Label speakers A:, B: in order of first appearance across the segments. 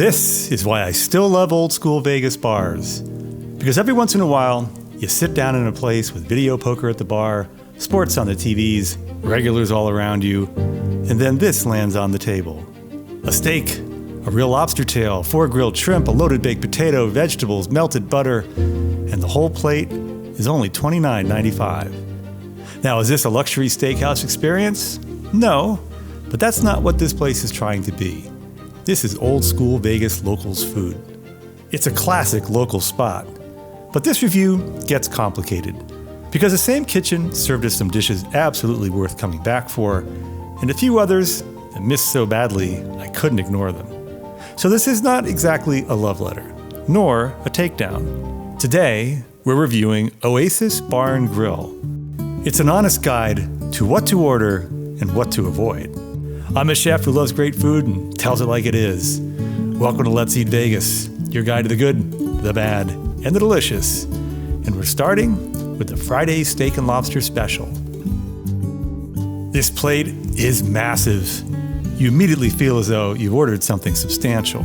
A: This is why I still love old school Vegas bars. Because every once in a while, you sit down in a place with video poker at the bar, sports on the TVs, regulars all around you, and then this lands on the table. A steak, a real lobster tail, 4 grilled shrimp, a loaded baked potato, vegetables, melted butter, and the whole plate is only $29.95. Now, is this a luxury steakhouse experience? No, but that's not what this place is trying to be. This is old school Vegas locals food. It's a classic local spot. But this review gets complicated because the same kitchen served us some dishes absolutely worth coming back for, and a few others that missed so badly I couldn't ignore them. So this is not exactly a love letter, nor a takedown. Today, we're reviewing Oasis Bar and Grill. It's an honest guide to what to order and what to avoid. I'm a chef who loves great food and tells it like it is. Welcome to Let's Eat Vegas, your guide to the good, the bad, and the delicious. And we're starting with the Friday Steak and Lobster Special. This plate is massive. You immediately feel as though you've ordered something substantial.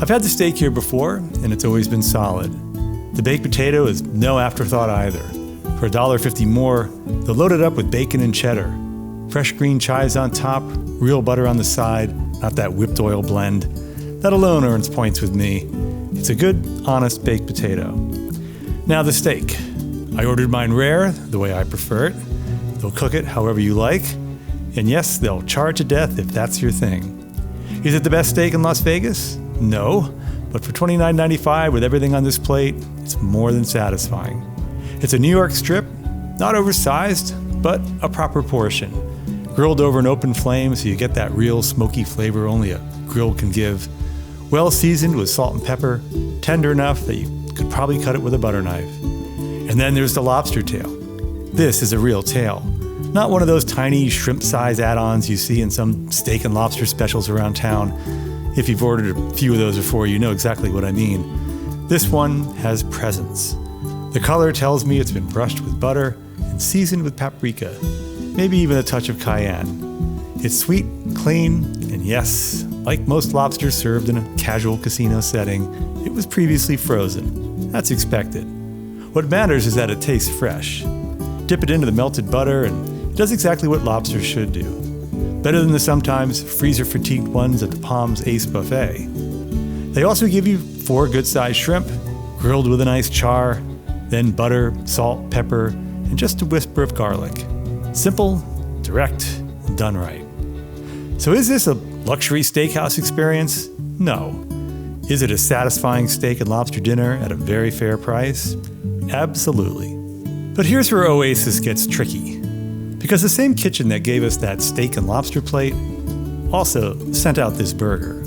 A: I've had the steak here before, and it's always been solid. The baked potato is no afterthought either. For $1.50 more, they're loaded up with bacon and cheddar. Fresh green chives on top, real butter on the side, not that whipped oil blend. That alone earns points with me. It's a good, honest baked potato. Now the steak. I ordered mine rare, the way I prefer it. They'll cook it however you like. And yes, they'll charge to death if that's your thing. Is it the best steak in Las Vegas? No, but for $29.95 with everything on this plate, it's more than satisfying. It's a New York strip, not oversized, but a proper portion. Grilled over an open flame so you get that real smoky flavor only a grill can give. Well seasoned with salt and pepper, tender enough that you could probably cut it with a butter knife. And then there's the lobster tail. This is a real tail, not one of those tiny shrimp-size add-ons you see in some steak and lobster specials around town. If you've ordered a few of those before, you know exactly what I mean. This one has presence. The color tells me it's been brushed with butter and seasoned with paprika, maybe even a touch of cayenne. It's sweet, clean, and yes, like most lobsters served in a casual casino setting, it was previously frozen. That's expected. What matters is that it tastes fresh. Dip it into the melted butter and it does exactly what lobsters should do. Better than the sometimes freezer-fatigued ones at the Palms Ace Buffet. They also give you 4 good-sized shrimp, grilled with a nice char, then butter, salt, pepper, and just a whisper of garlic. Simple, direct, and done right. So is this a luxury steakhouse experience? No. Is it a satisfying steak and lobster dinner at a very fair price? Absolutely. But here's where Oasis gets tricky. Because the same kitchen that gave us that steak and lobster plate also sent out this burger.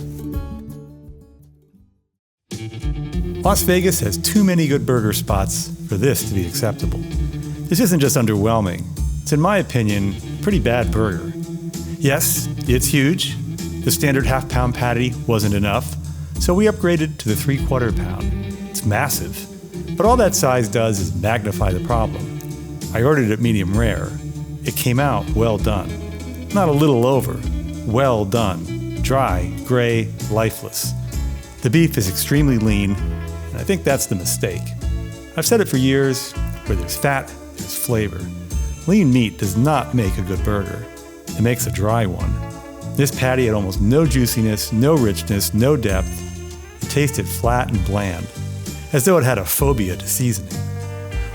A: Las Vegas has too many good burger spots for this to be acceptable. This isn't just underwhelming. It's, in my opinion, a pretty bad burger. Yes, it's huge. The standard half-pound patty wasn't enough, so we upgraded to the 3/4 pound. It's massive, but all that size does is magnify the problem. I ordered it medium rare. It came out well done. Not a little over. Well done. Dry, gray, lifeless. The beef is extremely lean, and I think that's the mistake. I've said it for years, where there's fat, there's flavor. Lean meat does not make a good burger. It makes a dry one. This patty had almost no juiciness, no richness, no depth. It tasted flat and bland, as though it had a phobia to seasoning.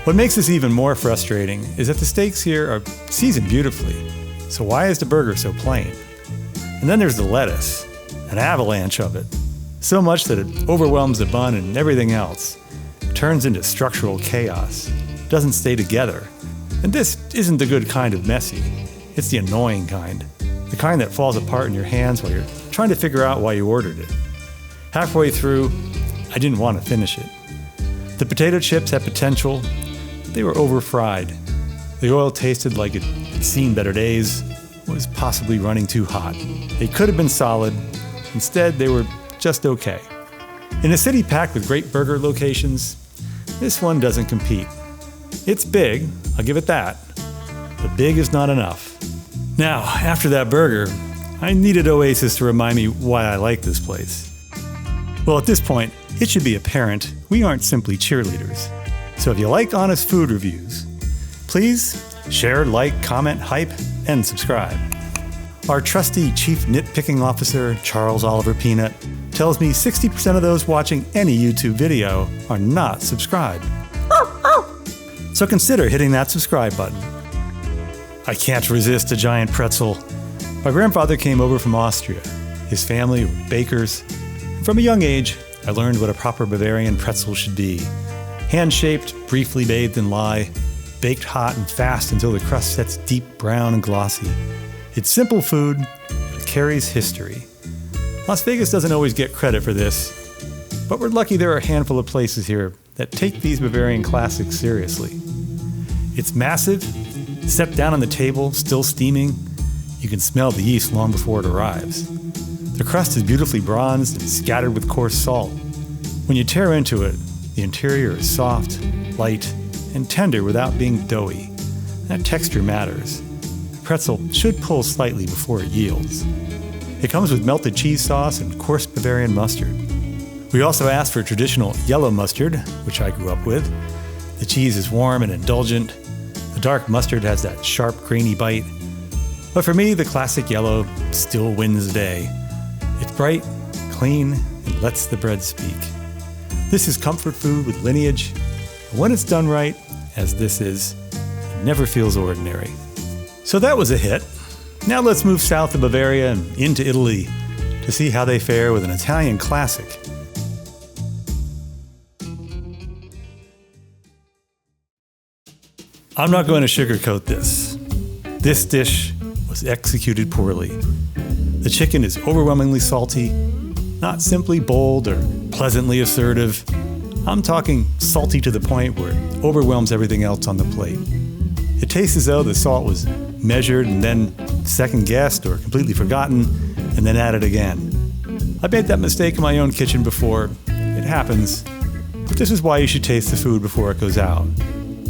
A: What makes this even more frustrating is that the steaks here are seasoned beautifully, so why is the burger so plain? And then there's the lettuce, an avalanche of it. So much that it overwhelms the bun and everything else. It turns into structural chaos. It doesn't stay together. And this isn't the good kind of messy. It's the annoying kind. The kind that falls apart in your hands while you're trying to figure out why you ordered it. Halfway through, I didn't want to finish it. The potato chips had potential. They were over-fried. The oil tasted like it had seen better days, was possibly running too hot. They could have been solid. Instead, they were just okay. In a city packed with great burger locations, this one doesn't compete. It's big, I'll give it that, but big is not enough. Now, after that burger, I needed Oasis to remind me why I like this place. Well, at this point, it should be apparent we aren't simply cheerleaders. So if you like honest food reviews, please share, like, comment, hype, and subscribe. Our trusty Chief Nitpicking Officer, Charles Oliver Peanut, tells me 60% of those watching any YouTube video are not subscribed. So consider hitting that subscribe button. I can't resist a giant pretzel. My grandfather came over from Austria. His family were bakers. From a young age, I learned what a proper Bavarian pretzel should be. Hand-shaped, briefly bathed in lye, baked hot and fast until the crust sets deep brown and glossy. It's simple food, but it carries history. Las Vegas doesn't always get credit for this, but we're lucky there are a handful of places here that take these Bavarian classics seriously. It's massive, set down on the table, still steaming. You can smell the yeast long before it arrives. The crust is beautifully bronzed and scattered with coarse salt. When you tear into it, the interior is soft, light, and tender without being doughy. That texture matters. The pretzel should pull slightly before it yields. It comes with melted cheese sauce and coarse Bavarian mustard. We also asked for traditional yellow mustard, which I grew up with. The cheese is warm and indulgent. The dark mustard has that sharp, grainy bite. But for me, the classic yellow still wins the day. It's bright, clean, and lets the bread speak. This is comfort food with lineage. And when it's done right, as this is, it never feels ordinary. So that was a hit. Now let's move south of Bavaria and into Italy to see how they fare with an Italian classic. I'm not going to sugarcoat this. This dish was executed poorly. The chicken is overwhelmingly salty, not simply bold or pleasantly assertive. I'm talking salty to the point where it overwhelms everything else on the plate. It tastes as though the salt was measured and then second-guessed or completely forgotten and then added again. I've made that mistake in my own kitchen before. It happens. But this is why you should taste the food before it goes out.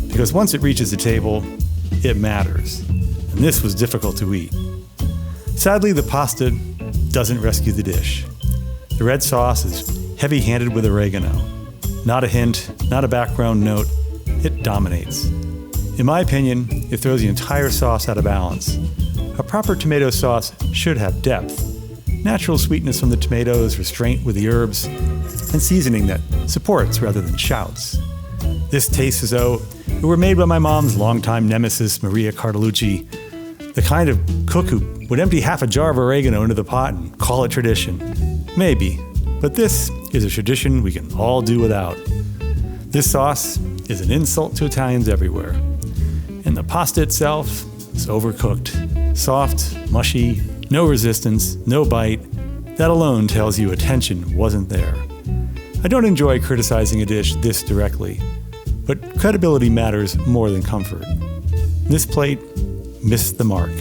A: Because once it reaches the table, it matters. And this was difficult to eat. Sadly, the pasta doesn't rescue the dish. The red sauce is heavy-handed with oregano. Not a hint, not a background note. It dominates. In my opinion, it throws the entire sauce out of balance. A proper tomato sauce should have depth. Natural sweetness from the tomatoes, restraint with the herbs, and seasoning that supports rather than shouts. This tastes as though it were made by my mom's longtime nemesis, Maria Cartolucci, the kind of cook who would empty half a jar of oregano into the pot and call it tradition. Maybe, but this is a tradition we can all do without. This sauce is an insult to Italians everywhere. And the pasta itself is overcooked. Soft, mushy, no resistance, no bite. That alone tells you attention wasn't there. I don't enjoy criticizing a dish this directly, but credibility matters more than comfort. This plate missed the mark.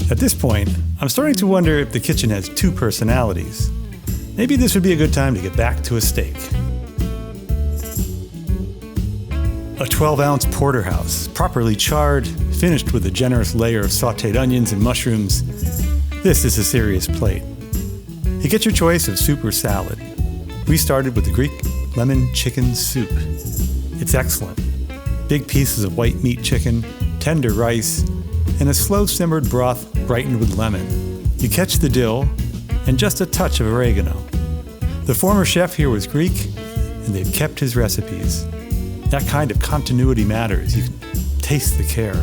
A: At this point, I'm starting to wonder if the kitchen has two personalities. Maybe this would be a good time to get back to a steak. A 12-ounce porterhouse, properly charred, finished with a generous layer of sautéed onions and mushrooms. This is a serious plate. You get your choice of soup or salad. We started with the Greek lemon chicken soup. It's excellent. Big pieces of white meat chicken, tender rice, and a slow-simmered broth brightened with lemon. You catch the dill and just a touch of oregano. The former chef here was Greek, and they've kept his recipes. That kind of continuity matters. You can taste the care.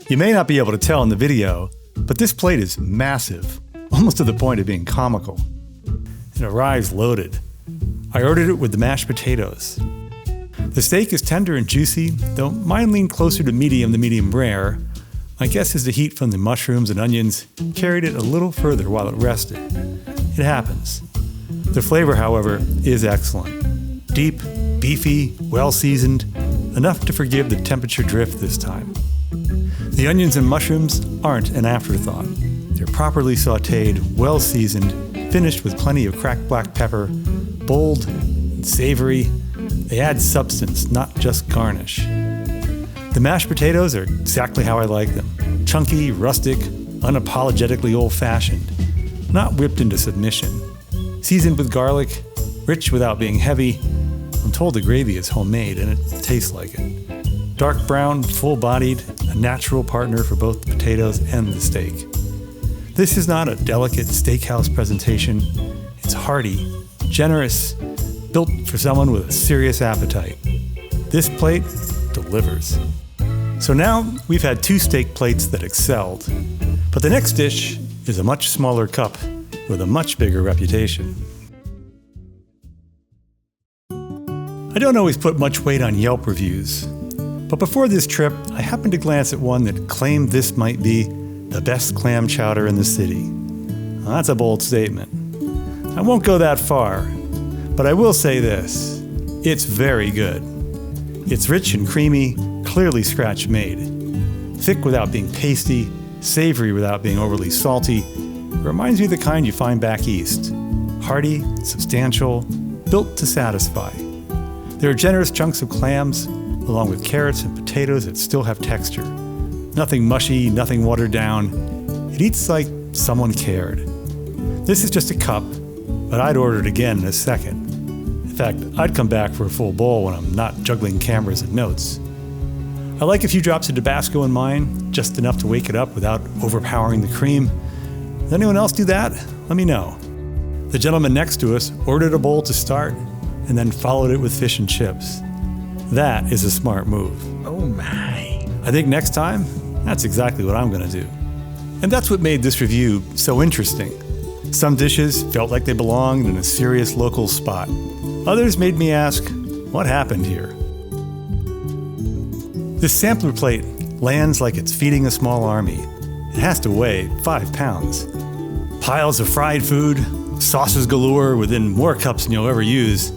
A: You may not be able to tell in the video, but this plate is massive, almost to the point of being comical. It arrives loaded. I ordered it with the mashed potatoes. The steak is tender and juicy, though mine leaned closer to medium than medium rare. My guess is the heat from the mushrooms and onions carried it a little further while it rested. It happens. The flavor, however, is excellent. Deep, beefy, well-seasoned, enough to forgive the temperature drift this time. The onions and mushrooms aren't an afterthought. They're properly sautéed, well-seasoned, finished with plenty of cracked black pepper, bold and savory. They add substance, not just garnish. The mashed potatoes are exactly how I like them. Chunky, rustic, unapologetically old-fashioned, not whipped into submission. Seasoned with garlic, rich without being heavy. I'm told the gravy is homemade and it tastes like it. Dark brown, full-bodied, a natural partner for both the potatoes and the steak. This is not a delicate steakhouse presentation. It's hearty, generous, built for someone with a serious appetite. This plate delivers. So now we've had 2 steak plates that excelled, but the next dish is a much smaller cup with a much bigger reputation. I don't always put much weight on Yelp reviews, but before this trip, I happened to glance at one that claimed this might be the best clam chowder in the city. Well, that's a bold statement. I won't go that far, but I will say this: it's very good. It's rich and creamy, clearly scratch made. Thick without being pasty, savory without being overly salty. It reminds me of the kind you find back east. Hearty, substantial, built to satisfy. There are generous chunks of clams, along with carrots and potatoes that still have texture. Nothing mushy, nothing watered down. It eats like someone cared. This is just a cup, but I'd order it again in a second. In fact, I'd come back for a full bowl when I'm not juggling cameras and notes. I like a few drops of Tabasco in mine, just enough to wake it up without overpowering the cream. Does anyone else do that? Let me know. The gentleman next to us ordered a bowl to start and then followed it with fish and chips. That is a smart move.
B: Oh my.
A: I think next time, that's exactly what I'm going to do. And that's what made this review so interesting. Some dishes felt like they belonged in a serious local spot. Others made me ask, what happened here? This sampler plate lands like it's feeding a small army. It has to weigh 5 pounds. Piles of fried food, sauces galore within more cups than you'll ever use.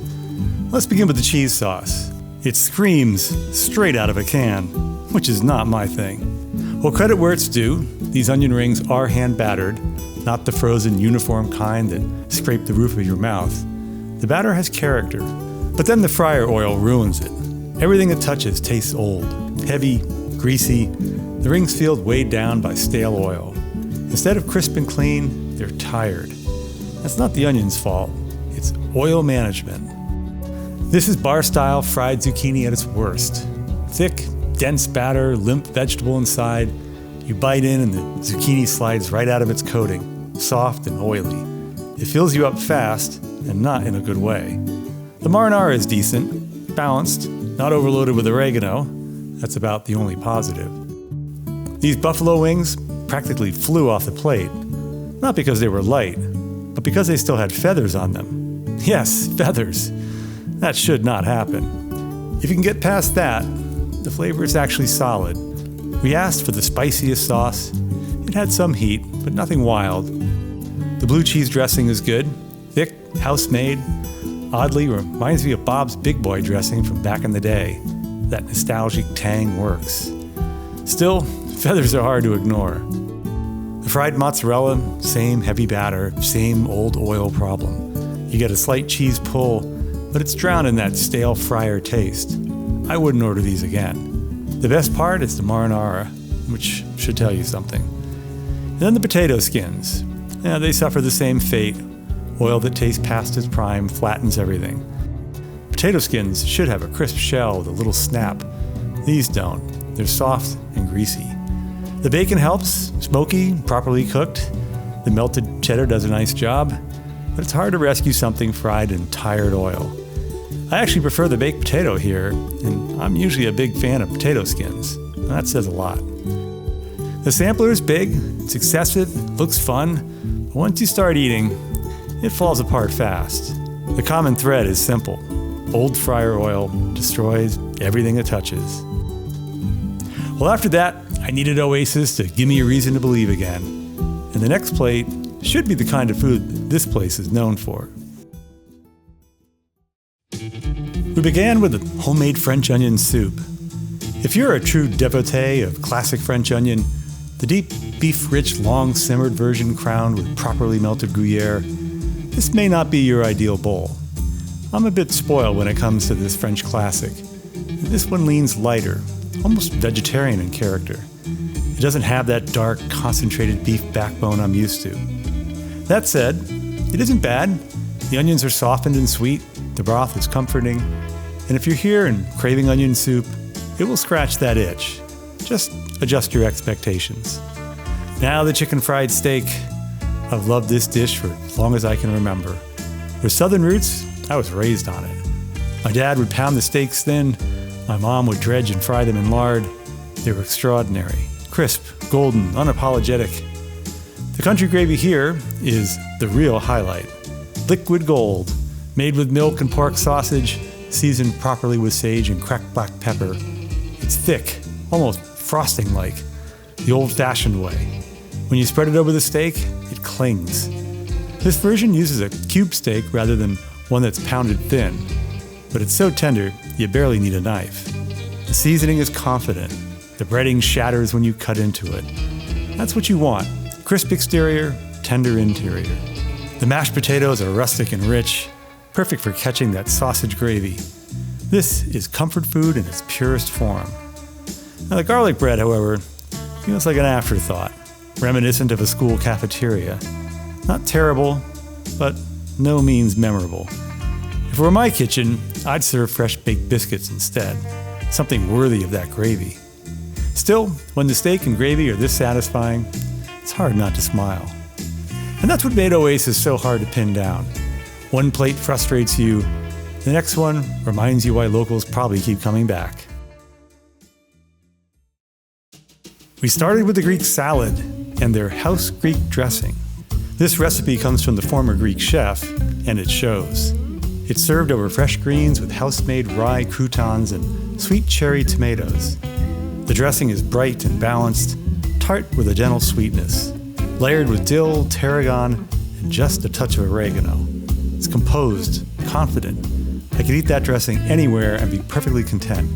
A: Let's begin with the cheese sauce. It screams straight out of a can, which is not my thing. Well, credit where it's due. These onion rings are hand battered, not the frozen uniform kind that scrape the roof of your mouth. The batter has character, but then the fryer oil ruins it. Everything it touches tastes old, heavy, greasy. The rings feel weighed down by stale oil. Instead of crisp and clean, they're tired. That's not the onion's fault. It's oil management. This is bar-style fried zucchini at its worst. Thick, dense batter, limp vegetable inside. You bite in and the zucchini slides right out of its coating, soft and oily. It fills you up fast, and not in a good way. The marinara is decent, balanced, not overloaded with oregano. That's about the only positive. These buffalo wings practically flew off the plate, not because they were light, but because they still had feathers on them. Yes, feathers. That should not happen. If you can get past that, the flavor is actually solid. We asked for the spiciest sauce. It had some heat, but nothing wild. The blue cheese dressing is good, thick, house-made. Oddly, reminds me of Bob's Big Boy dressing from back in the day. That nostalgic tang works. Still, feathers are hard to ignore. The fried mozzarella, same heavy batter, same old oil problem. You get a slight cheese pull, but it's drowned in that stale fryer taste. I wouldn't order these again. The best part is the marinara, which should tell you something. And then the potato skins. Yeah, they suffer the same fate. Oil that tastes past its prime flattens everything. Potato skins should have a crisp shell with a little snap. These don't. They're soft and greasy. The bacon helps, smoky, properly cooked. The melted cheddar does a nice job, but it's hard to rescue something fried in tired oil. I actually prefer the baked potato here, and I'm usually a big fan of potato skins. That says a lot. The sampler is big, it's excessive, looks fun, but once you start eating, it falls apart fast. The common thread is simple. Old fryer oil destroys everything it touches. Well, after that, I needed Oasis to give me a reason to believe again. And the next plate should be the kind of food this place is known for. We began with a homemade French onion soup. If you're a true devotee of classic French onion, the deep, beef-rich, long-simmered version crowned with properly melted Gruyere, this may not be your ideal bowl. I'm a bit spoiled when it comes to this French classic. This one leans lighter, almost vegetarian in character. It doesn't have that dark, concentrated beef backbone I'm used to. That said, it isn't bad. The onions are softened and sweet, the broth is comforting, and if you're here and craving onion soup, it will scratch that itch. Just adjust your expectations. Now the chicken fried steak. I've loved this dish for as long as I can remember. With southern roots, I was raised on it. My dad would pound the steaks thin, my mom would dredge and fry them in lard. They were extraordinary, crisp, golden, unapologetic. The country gravy here is the real highlight. Liquid gold, made with milk and pork sausage, seasoned properly with sage and cracked black pepper. It's thick, almost frosting-like, the old-fashioned way. When you spread it over the steak, it clings. This version uses a cube steak rather than one that's pounded thin, but it's so tender you barely need a knife. The seasoning is confident. The breading shatters when you cut into it. That's what you want. Crisp exterior, tender interior. The mashed potatoes are rustic and rich, perfect for catching that sausage gravy. This is comfort food in its purest form. Now the garlic bread, however, feels like an afterthought, reminiscent of a school cafeteria. Not terrible, but no means memorable. If it were my kitchen, I'd serve fresh baked biscuits instead, something worthy of that gravy. Still, when the steak and gravy are this satisfying, it's hard not to smile. And that's what made Oasis so hard to pin down. One plate frustrates you, the next one reminds you why locals probably keep coming back. We started with the Greek salad and their house Greek dressing. This recipe comes from the former Greek chef, and it shows. It's served over fresh greens with house-made rye croutons and sweet cherry tomatoes. The dressing is bright and balanced, tart with a gentle sweetness, layered with dill, tarragon, and just a touch of oregano. It's composed, confident. I could eat that dressing anywhere and be perfectly content.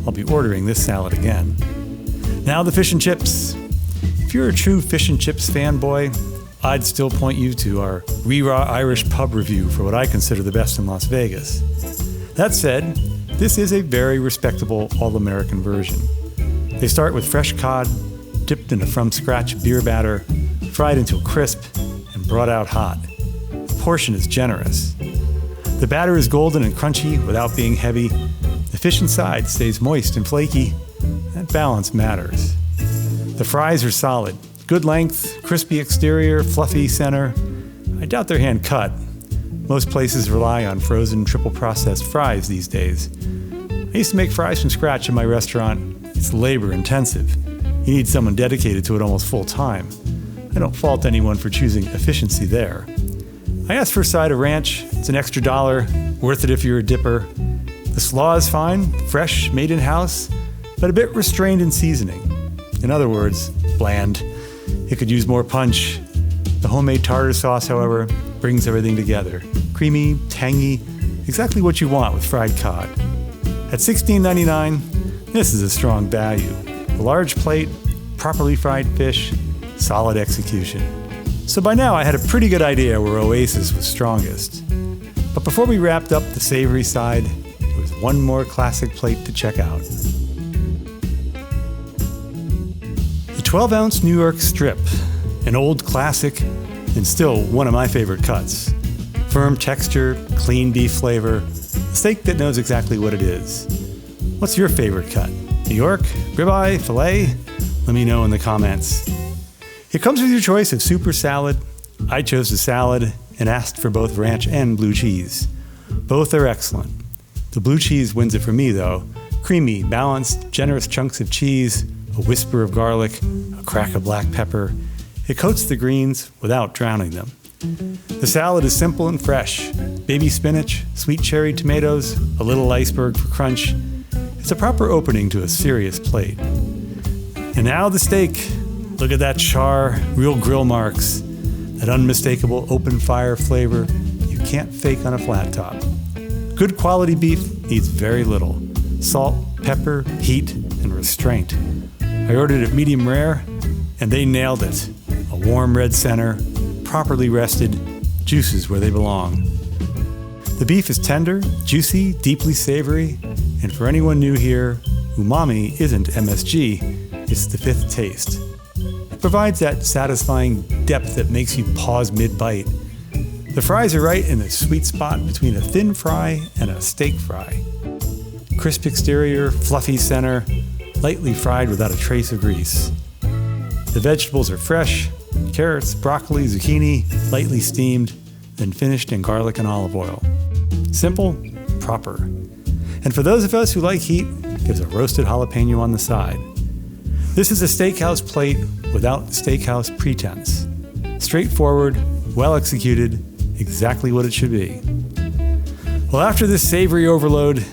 A: I'll be ordering this salad again. Now the fish and chips. If you're a true fish and chips fanboy, I'd still point you to our Ree-Raw Irish pub review for what I consider the best in Las Vegas. That said, this is a very respectable all-American version. They start with fresh cod, dipped in a from-scratch beer batter, fried until crisp, and brought out hot. The portion is generous. The batter is golden and crunchy without being heavy. The fish inside stays moist and flaky. That balance matters. The fries are solid. Good length, crispy exterior, fluffy center. I doubt they're hand cut. Most places rely on frozen triple processed fries these days. I used to make fries from scratch in my restaurant. It's labor intensive. You need someone dedicated to it almost full time. I don't fault anyone for choosing efficiency there. I asked for a side of ranch. It's an extra $1, worth it if you're a dipper. The slaw is fine, fresh, made in-house, but a bit restrained in seasoning. In other words, bland. It could use more punch. The homemade tartar sauce, however, brings everything together. Creamy, tangy, exactly what you want with fried cod. At $16.99, this is a strong value. A large plate, properly fried fish, solid execution. So by now I had a pretty good idea where Oasis was strongest. But before we wrapped up the savory side, there was one more classic plate to check out. The 12-ounce New York strip, an old classic and still one of my favorite cuts. Firm texture, clean beef flavor, a steak that knows exactly what it is. What's your favorite cut? New York, ribeye, filet? Let me know in the comments. It comes with your choice of soup or salad. I chose the salad and asked for both ranch and blue cheese. Both are excellent. The blue cheese wins it for me though. Creamy, balanced, generous chunks of cheese, a whisper of garlic, a crack of black pepper. It coats the greens without drowning them. The salad is simple and fresh. Baby spinach, sweet cherry tomatoes, a little iceberg for crunch. It's a proper opening to a serious plate. And now the steak. Look at that char, real grill marks, that unmistakable open fire flavor you can't fake on a flat top. Good quality beef needs very little. Salt, pepper, heat, and restraint. I ordered it medium rare, and they nailed it. A warm red center, properly rested, juices where they belong. The beef is tender, juicy, deeply savory, and for anyone new here, umami isn't MSG, it's the fifth taste. It provides that satisfying depth that makes you pause mid-bite. The fries are right in the sweet spot between a thin fry and a steak fry. Crisp exterior, fluffy center, lightly fried without a trace of grease. The vegetables are fresh, carrots, broccoli, zucchini, lightly steamed, then finished in garlic and olive oil. Simple, proper. And for those of us who like heat, there's a roasted jalapeno on the side. This is a steakhouse plate without steakhouse pretense. Straightforward, well executed, exactly what it should be. Well, after this savory overload,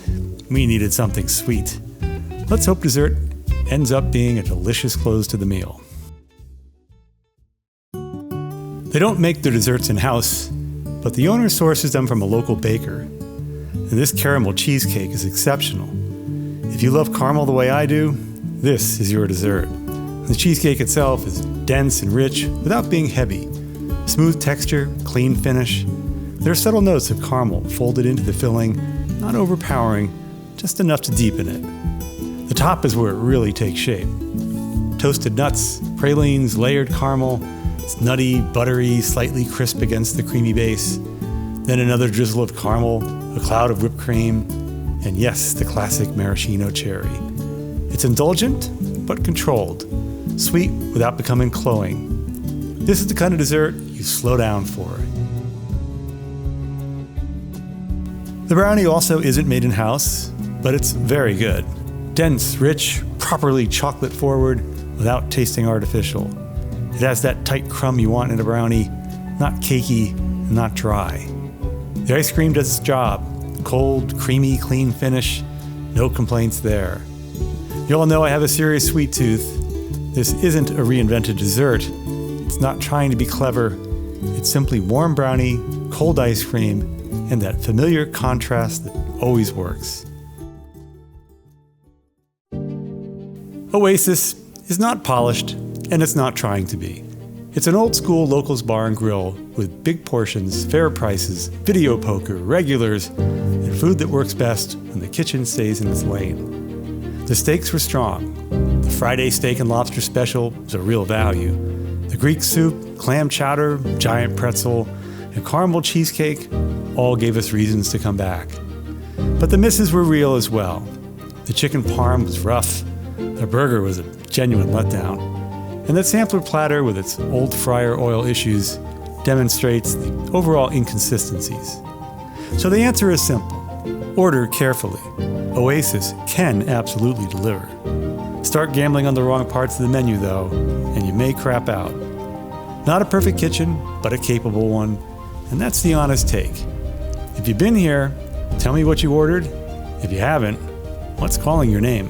A: we needed something sweet. Let's hope dessert ends up being a delicious close to the meal. They don't make their desserts in-house, but the owner sources them from a local baker. And this caramel cheesecake is exceptional. If you love caramel the way I do, this is your dessert. The cheesecake itself is dense and rich without being heavy. Smooth texture, clean finish. There are subtle notes of caramel folded into the filling, not overpowering, just enough to deepen it. The top is where it really takes shape. Toasted nuts, pralines, layered caramel. It's nutty, buttery, slightly crisp against the creamy base. Then another drizzle of caramel, a cloud of whipped cream, and yes, the classic maraschino cherry. It's indulgent, but controlled. Sweet without becoming cloying. This is the kind of dessert you slow down for. The brownie also isn't made in-house, but it's very good. Dense, rich, properly chocolate forward, without tasting artificial. It has that tight crumb you want in a brownie, not cakey, and not dry. The ice cream does its job. Cold, creamy, clean finish. No complaints there. You all know I have a serious sweet tooth. This isn't a reinvented dessert. It's not trying to be clever. It's simply warm brownie, cold ice cream, and that familiar contrast that always works. Oasis is not polished, and it's not trying to be. It's an old-school locals bar and grill with big portions, fair prices, video poker, regulars, and food that works best when the kitchen stays in its lane. The steaks were strong. The Friday steak and lobster special was a real value. The Greek soup, clam chowder, giant pretzel, and caramel cheesecake all gave us reasons to come back. But the misses were real as well. The chicken parm was rough. The burger was a genuine letdown. And that sampler platter with its old fryer oil issues demonstrates the overall inconsistencies. So the answer is simple. Order carefully. Oasis can absolutely deliver. Start gambling on the wrong parts of the menu though, and you may crap out. Not a perfect kitchen, but a capable one, and that's the honest take. If you've been here, tell me what you ordered. If you haven't, what's calling your name?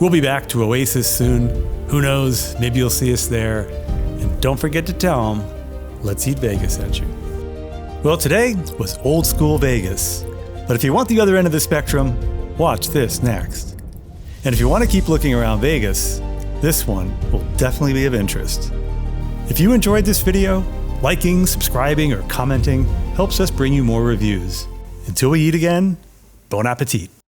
A: We'll be back to Oasis soon. Who knows, maybe you'll see us there. And don't forget to tell them, Let's Eat Vegas sent you. Well, today was old school Vegas. But if you want the other end of the spectrum, watch this next. And if you want to keep looking around Vegas, this one will definitely be of interest. If you enjoyed this video, liking, subscribing, or commenting helps us bring you more reviews. Until we eat again, bon appetit.